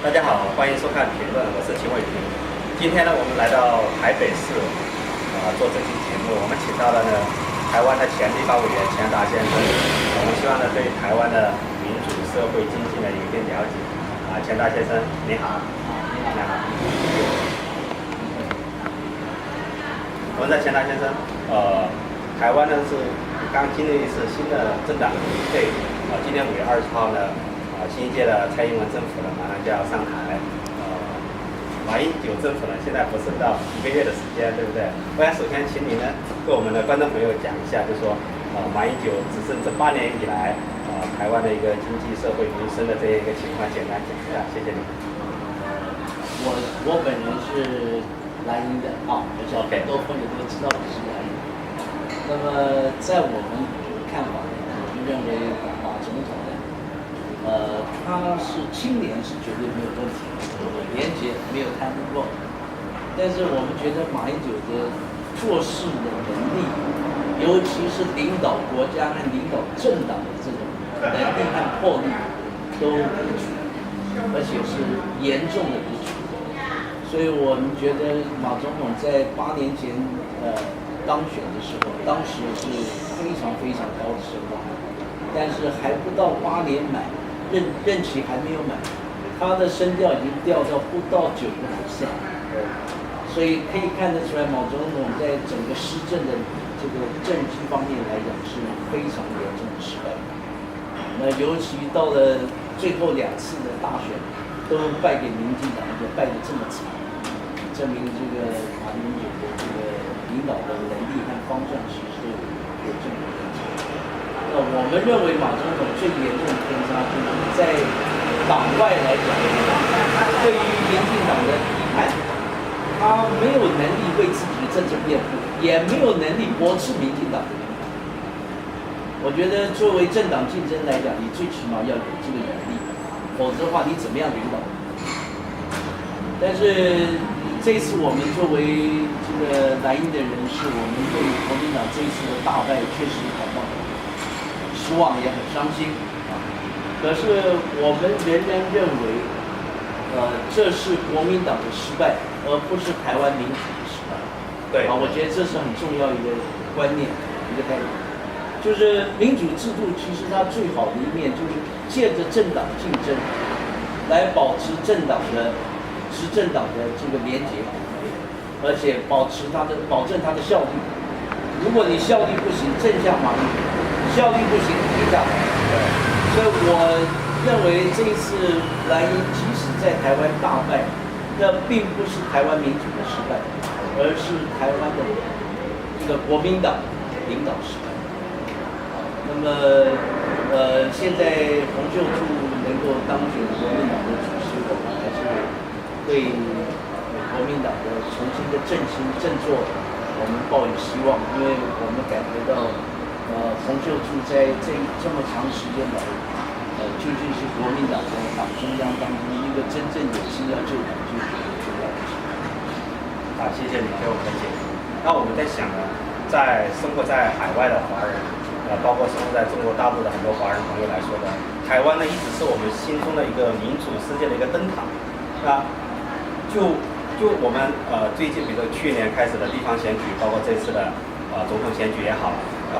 大家好，欢迎收看评论，我是秦伟平。今天呢，我们来到台北市，做这期节目，我们请到了呢台湾的前立法委员钱达先生。我们希望呢对台湾的民主社会经济呢有一定了解。钱达先生，你好。你好。我们在钱达先生，台湾呢是刚经历一次新的政党轮替，今年5月20号呢。新一届的蔡英文政府呢，马上就要上台。马英九政府呢，现在不是到1个月的时间，对不对？我想首先请你呢，跟我们的观众朋友讲一下，就是说，马英九执政这8年以来，台湾的一个经济社会民生的这一个情况，简单讲一下，谢谢你。我本人是蓝营的而且很多朋友都知道我是蓝营。那么在我们看法呢，我们认为马总统呢。他是青年是绝对没有问题的，廉洁没有贪污过，但是我们觉得马英九的做事的能力，尤其是领导国家和领导政党的这种能力和魄力都不足，而且是严重的不足。所以我们觉得马总统在8年前当选的时候，当时是非常非常高的声望，但是还不到8年满。任期还没有满，他的声调已经掉到不到9%，所以可以看得出来，马总统在整个施政的这个政绩方面来讲是非常严重的失败。那尤其到了最后2次的大选，都败给民进党，就败得这么惨，证明这个马英九的这个领导的能力和方向其实有这么一个。那我们认为马总统最严重的偏差就是在党外来讲，对于民进党的批判，他没有能力为自己的政治辩护，也没有能力驳斥民进党的领导。我觉得作为政党竞争来讲，你最起码要有这个能力，否则的话你怎么样领导？但是这次我们作为这个蓝营的人士，我们对国民党这一次的大败确实感到失望，也很伤心可是我们仍然认为，这是国民党的失败，而不是台湾民主的失败。对我觉得这是很重要一个观念，一个概念。就是民主制度其实它最好的一面，就是借着政党竞争，来保持政党的执政党的这个廉洁，而且保证它的效率。如果你效率不行，正向马英九。效率不行，停下来。所以我认为这一次蓝营即使在台湾大败，那并不是台湾民主的失败，而是台湾的这个国民党领导失败。那么，现在洪秀柱能够当选国民党的主席，我们还是对国民党的重新的振兴振作，我们抱有希望，因为我们感觉到。洪秀柱在这么长时间来，究竟是国民党在党中央当中一个真正有心要救党救国的重要的人。谢谢你给我们的解读。那我们在想呢，在生活在海外的华人，包括生活在中国大陆的很多华人朋友来说呢，台湾呢一直是我们心中的一个民主世界的一个灯塔。那就我们最近比如说去年开始的地方选举，包括这次的总统选举也好。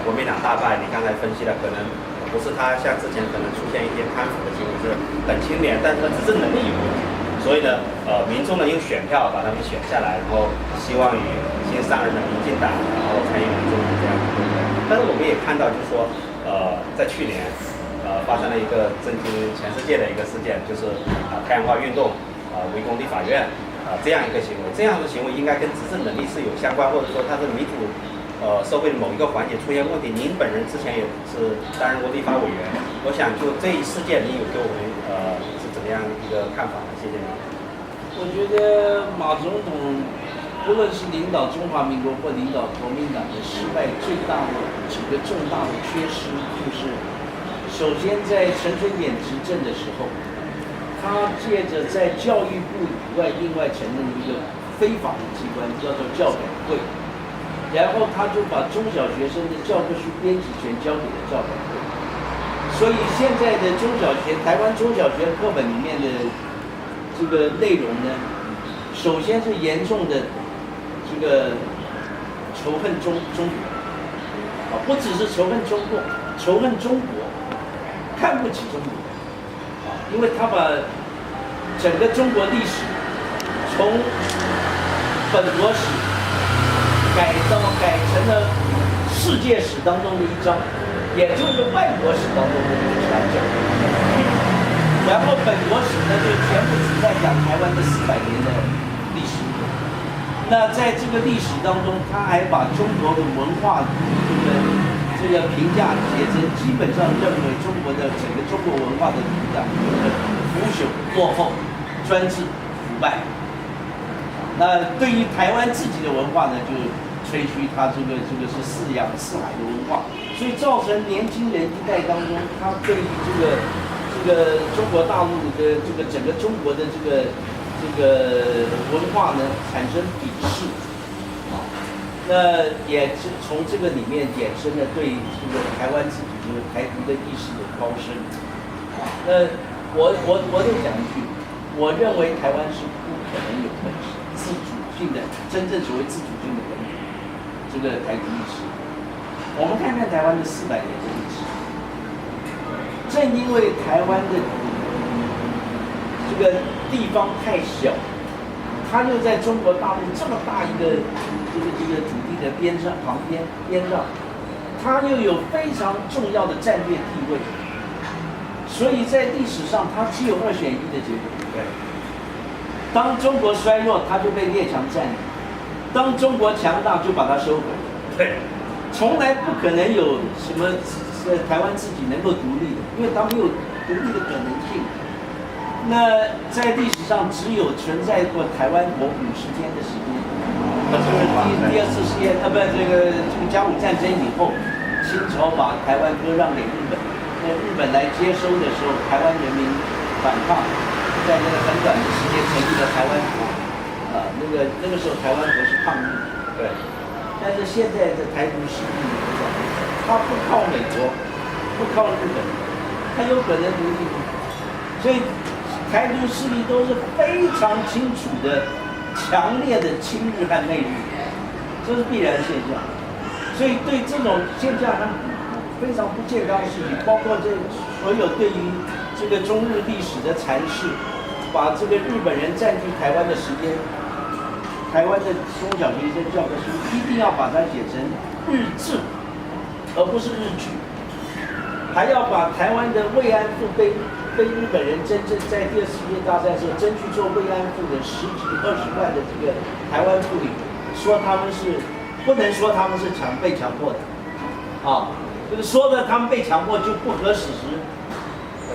国民党大败，你刚才分析的可能不是他像之前可能出现一些贪腐的行为，是很清廉，但是他执政能力有问题。所以呢，民众呢用选票把他们选下来，然后希望于新上任的民进党，然后蔡英文总统这样，对不对？但是我们也看到，就是说，在去年，发生了一个震惊全世界的一个事件，就是太阳花运动，围攻立法院，这样一个行为，这样的行为应该跟执政能力是有相关，或者说它是民主。社会的某一个环节出现问题，您本人之前也是担任过立法委员，我想就这一事件，您有给我们是怎么样一个看法呢？谢谢您。我觉得马总统无论是领导中华民国或领导国民党的失败，最大的几个重大的缺失，就是首先在陈水扁执政的时候，他借着在教育部以外另外承认一个非法的机关，叫做教改会。然后他就把中小学生的教科书编辑权交给了教改会，所以现在的中小学，台湾中小学课本里面的这这个内容呢，首先是严重的这个仇恨中国，啊，不只是仇恨中共，仇恨中国，看不起中国，啊，因为他把整个中国历史从本国史改成了世界史当中的一章，也就是外国史当中的一个传承。然后本国史呢，就全部只在讲台湾的400年的历史。那在这个历史当中，他还把中国的文化这个评价写成，基本上认为中国的整个中国文化的评价腐朽、落后、专制、腐败。那对于台湾自己的文化呢，就吹嘘它这个是四洋四海的文化，所以造成年轻人一代当中，他对于这个中国大陆的这个整个中国的这个文化呢产生鄙视，啊，那也是从这个里面衍生了对这个台湾自己这个台独的意识的高升，啊，那我得讲一句，我认为台湾是不可能有本事自主性的真正所谓自主性的本土这个台独意识。我们看看台湾的400年的历史，正因为台湾的这个地方太小，它又在中国大陆这么大一个这个土地的边上，它又有非常重要的战略地位，所以在历史上它只有2选1的结果。对，当中国衰弱，它就被列强占领；当中国强大，就把它收回。对，从来不可能有什么台湾自己能够独立的，因为它没有独立的可能性。那在历史上只有存在过台湾国50天的时间，就是第2次世界这个甲午战争以后，清朝把台湾割让给日本，那日本来接收的时候，台湾人民反抗，在那个很短的时间成立了台湾国，那个时候台湾国是抗日，对。但是现在的台独势力，它不靠美国，不靠日本，它有可能独立，所以台独势力都是非常清楚的、强烈的亲日和媚日，这是必然现象。所以对这种现象，非常不健康的事情，包括所有对于这个中日历史的阐释，把这个日本人占据台湾的时间。台湾的中小学生教科书一定要把它写成日治，而不是日据，还要把台湾的慰安妇被日本人真正在第2次世界大战时候争取做慰安妇的10几20万的这个台湾妇女，说他们是不能说他们是被强迫的，啊，就是说的他们被强迫就不合史实，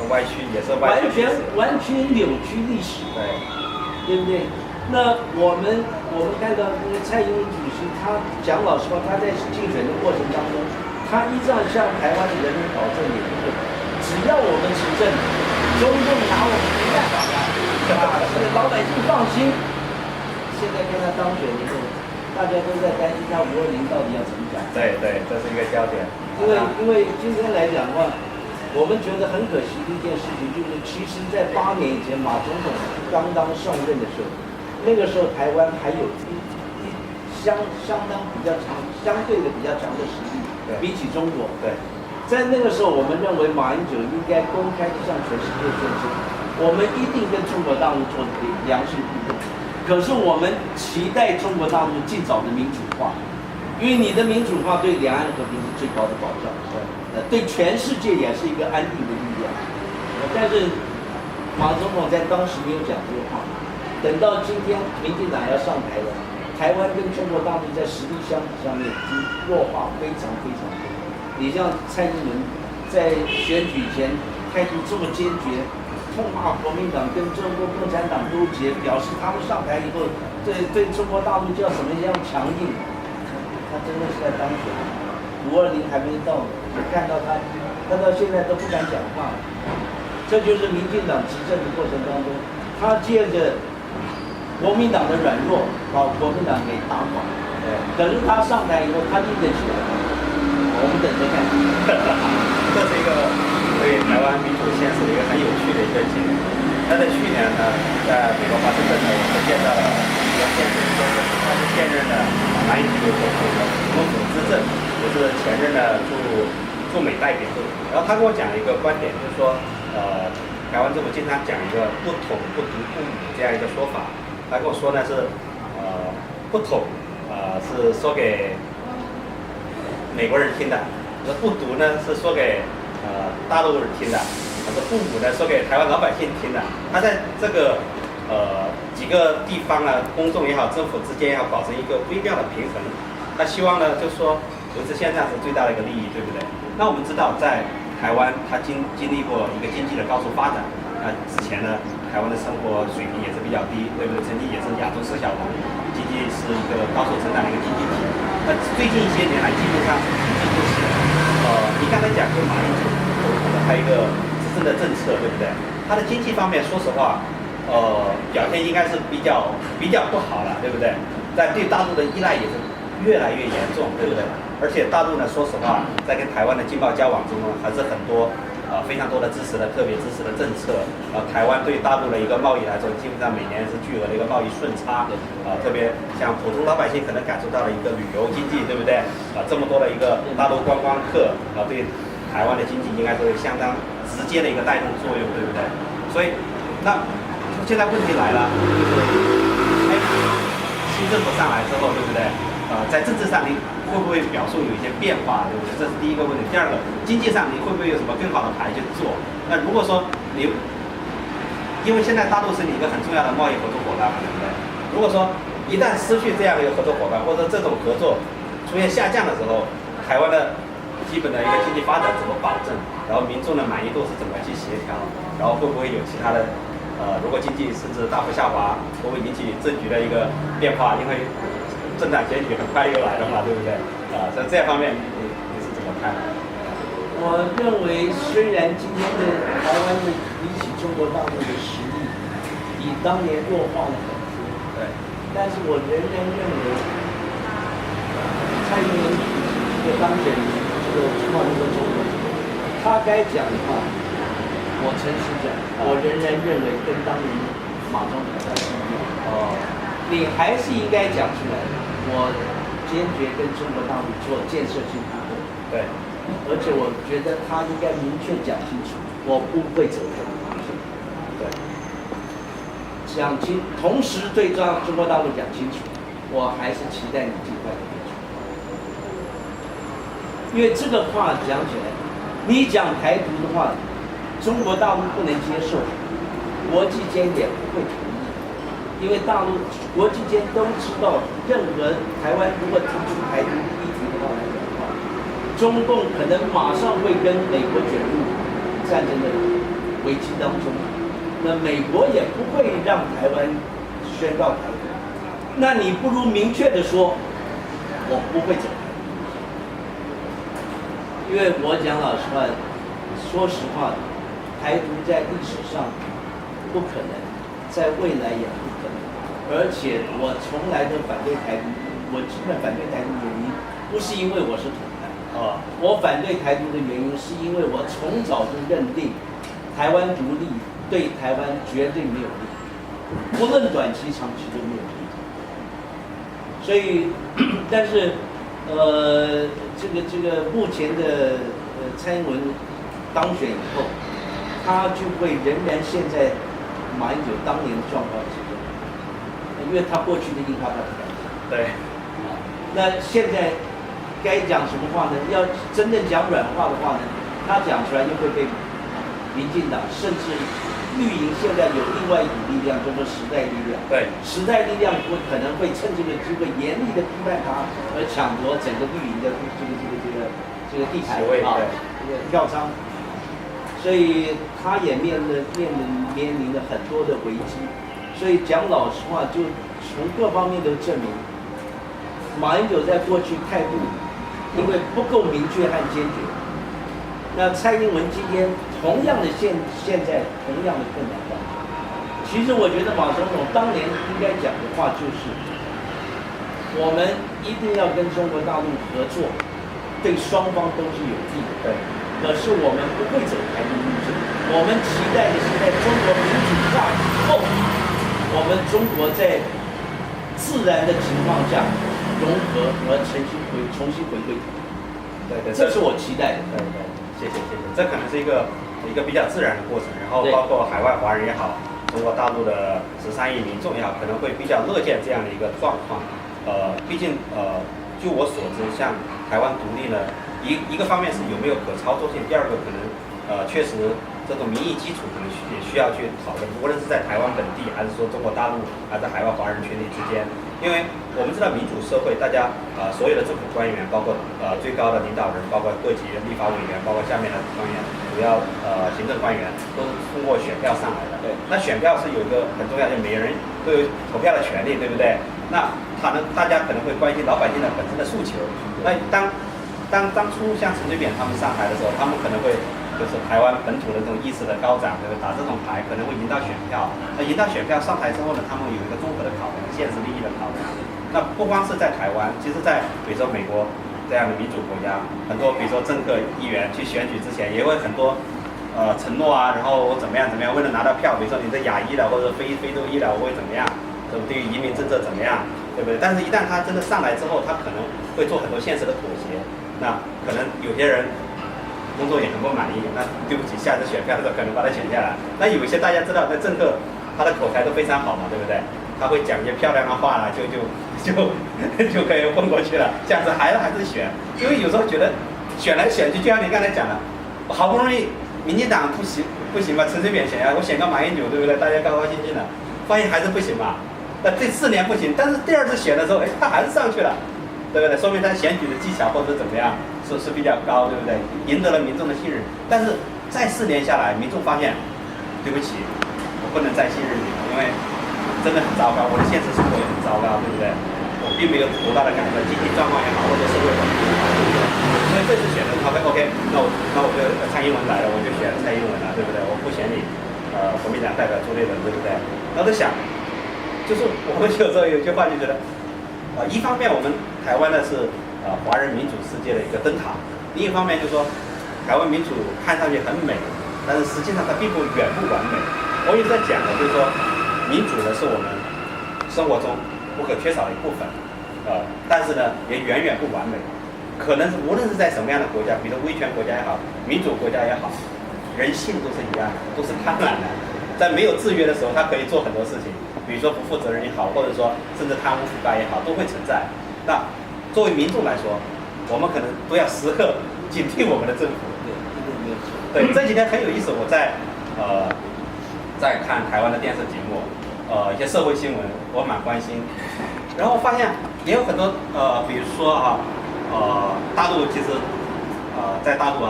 歪曲也是歪曲，完全扭曲历史，对不对？那我们看到那个蔡英文主席，他讲老实话，他在竞选的过程当中，他依照向台湾的人民保证也就是，只要我们执政，中共拿我们没办法的，这个老百姓放心。现在看他当选以后，大家都在担心他520到底要怎么讲。对，这是一个焦点。因为今天来讲的话，我们觉得很可惜的一件事情，就是其实在8年以前，马总统刚刚上任的时候。那个时候台湾还有相当比较强、相对的比较强的实力，比起中国。对，在那个时候，我们认为马英九应该公开的向全世界宣称，我们一定跟中国大陆做良性互动。可是我们期待中国大陆尽早的民主化，因为你的民主化对两岸和平是最高的保障，对全世界也是一个安定的力量。但是马总统在当时没有讲这个话。等到今天民进党要上台了，台湾跟中国大陆在实力相比上面已经弱化非常多。你像蔡英文在选举前态度这么坚决，痛骂国民党跟中国共产党勾结，表示他们上台以后对中国大陆就要怎么样强硬。他真的是在当选，520还没到，看到他到现在都不敢讲话。这就是民进党执政的过程当中，他借着国民党的软弱，把国民党给打垮。可是他上台以后，他立得起来，我们等着看。这是一个对台湾民主现实的一个很有趣的一个节目。他在去年呢，在美国华盛顿呢，也是见到了一个现任，他是现任的南印度总统的公主之政，也是前任的驻美代表。然后他跟我讲了一个观点，就是说，台湾政府经常讲一个不统不独不武这样一个说法。他跟我说呢是，不统，是说给美国人听的，而不独呢是说给大陆人听的。不武呢，说给台湾老百姓听的。他在这个几个地方呢，公众也好，政府之间要保持一个微妙的平衡。他希望呢，就是说维持现状是最大的一个利益，对不对？那我们知道，在台湾，它经历过一个经济的高速发展。之前呢，台湾的生活水平也是比较低，对不对？曾经也是亚洲4小龙，经济是一个高速成长的一个经济体。那最近一些年来，基本上停滞不前。你刚才讲就马英九还有一个的政策，对不对？它的经济方面，说实话，表现应该是比较不好了，对不对？但对大陆的依赖也是越来越严重，对不对？而且大陆呢，说实话，在跟台湾的经贸交往中呢，还是很多非常多的特别支持的政策。台湾对大陆的一个贸易来说，基本上每年是巨额的一个贸易顺差。特别像普通老百姓可能感受到了一个旅游经济，对不对？这么多的一个大陆观光客，对台湾的经济应该说有相当直接的一个带动作用，对不对？所以，那现在问题来了，就是新政府上来之后，对不对？在政治上你会不会表述有一些变化，对不对？这是第一个问题。第二个，经济上你会不会有什么更好的牌去做？那如果说你，因为现在大陆是你一个很重要的贸易合作伙伴，对不对？如果说一旦失去这样的一个合作伙伴，或者这种合作出现下降的时候，台湾的基本的一个经济发展怎么保证？然后民众的满意度是怎么去协调？然后会不会有其他的如果经济甚至大幅下滑，会不会引起政局的一个变化？因为政党选举很快又来了嘛，对不对？在这方面你是怎么看？我认为，虽然今天的台湾的比起中国大陆的实力比当年弱化了很多，对，但是我仍然认为，蔡英文这个当选这个中华民国总统，他该讲的话，我诚实讲，我仍然认为跟当年马总统是一样。你还是应该讲出来，我坚决跟中国大陆做建设性互动。对。而且我觉得他应该明确讲清楚，我不会走这种方式。对，讲清，同时对中国大陆讲清楚，我还是期待你尽快的退出。因为这个话讲起来，你讲台独的话，中国大陆不能接受，国际间也不会同意，因为大陆国际间都知道，任何台湾如果提出台独议题的话来讲。中共可能马上会跟美国卷入战争的危机当中，那美国也不会让台湾宣告台独。那你不如明确的说，我不会走台独。因为我讲老实话，说实话，台独在历史上不可能，在未来也不可能。而且我从来都反对台独，我基本反对台独的原因，不是因为我是统派。我反对台独的原因，是因为我从早就认定，台湾独立对台湾绝对没有利，不论短期长期都没有利。所以，但是，这个目前的蔡英文当选以后，他就会仍然现在马英九当年的状况之中，因为他过去的印花他不敢讲。对。那现在。该讲什么话呢？要真正讲软话的话呢，他讲出来又会被民进党甚至绿营现在有另外一股力量，叫做时代力量。对，时代力量可能会趁这个机会严厉的批判他，而抢夺整个绿营的这个地盘啊，这个票仓。所以他也面临了很多的危机。所以讲老实话，就从各方面都证明，马英九在过去态度。因为不够明确和坚决，那蔡英文今天同样的现在同样的困难当中，其实我觉得马总统当年应该讲的话就是，我们一定要跟中国大陆合作，对双方都是有利的。对。可是我们不会走台独路线，我们期待的是在中国民主化我们中国在自然的情况下融合和重新回归。对对，这是我期待的。对对，谢谢。这可能是一个比较自然的过程，然后包括海外华人也好，中国大陆的13亿民众也好，可能会比较乐见这样的一个状况。毕竟据我所知，像台湾独立呢，一个方面是有没有可操作性，第二个可能确实这种民意基础可能也需要去讨论，无论是在台湾本地，还是说中国大陆，还是海外华人群体之间。因为我们知道民主社会，大家所有的政府官员，包括最高的领导人，包括各级立法委员，包括下面的官员，主要行政官员，都是通过选票上来的。对。那选票是有一个很重要，就每个人都有投票的权利，对不对？那大家可能会关心老百姓的本身的诉求。那当初像陈水扁他们上台的时候，他们可能会就是台湾本土的这种意识的高涨，对不对？打这种牌可能会赢到选票。那赢到选票上台之后呢，他们有一个综合的考量，现实利益的考量。那不光是在台湾，其实在比如说美国这样的民主国家，很多比如说政客议员去选举之前，也会很多承诺啊，然后我怎么样，为了拿到票，比如说你是亚裔的或者非洲裔的，我会怎么样？对于移民政策怎么样，对不对？但是一旦他真的上来之后，他可能会做很多现实的妥协。那可能有些人工作也很不满意，那对不起，下次选票的时候可能把他选下来。那有一些大家知道，那政客他的口才都非常好嘛，对不对？他会讲一些漂亮的话了，就可以混过去了。下次还是选，因为有时候觉得选来选去，就像你刚才讲的，好不容易民进党不行吧，陈水扁选呀，我选个马英九，对不对？大家高高兴兴的，发现还是不行嘛。那这4年不行，但是第2次选的时候，他还是上去了，对不对？说明他选举的技巧或者怎么样是比较高，对不对？赢得了民众的信任。但是再4年下来，民众发现，对不起，我不能再信任你了，因为真的很糟糕，我的现实生活也很糟糕，对不对？我并没有多大的改善，经济状况也好，或者社会环境也好，对不对？所以这次选的OK，那我就蔡英文来了，我就选蔡英文了，对不对？我不选你国民党代表朱立伦，对不对？然后在想，就是我们有时候有句话就觉得，一方面我们台湾呢是华人民主世界的一个灯塔，另一方面就是说，台湾民主看上去很美，但是实际上它并不远不完美。我一直在讲的就是说，民主呢是我们生活中不可缺少的一部分，但是呢也远远不完美。可能是无论是在什么样的国家，比如说威权国家也好，民主国家也好，人性都是一样的，都是贪婪的。在没有制约的时候，他可以做很多事情，比如说不负责任也好，或者说甚至贪污腐败也好，都会存在。那作为民众来说，我们可能都要时刻警惕我们的政府。对，这几天很有意思，我在看台湾的电视节目，一些社会新闻，我蛮关心。然后发现也有很多比如说大陆其实在大陆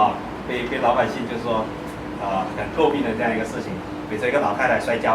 被老百姓就是说很诟病的这样一个事情，比如说一个老太太摔跤。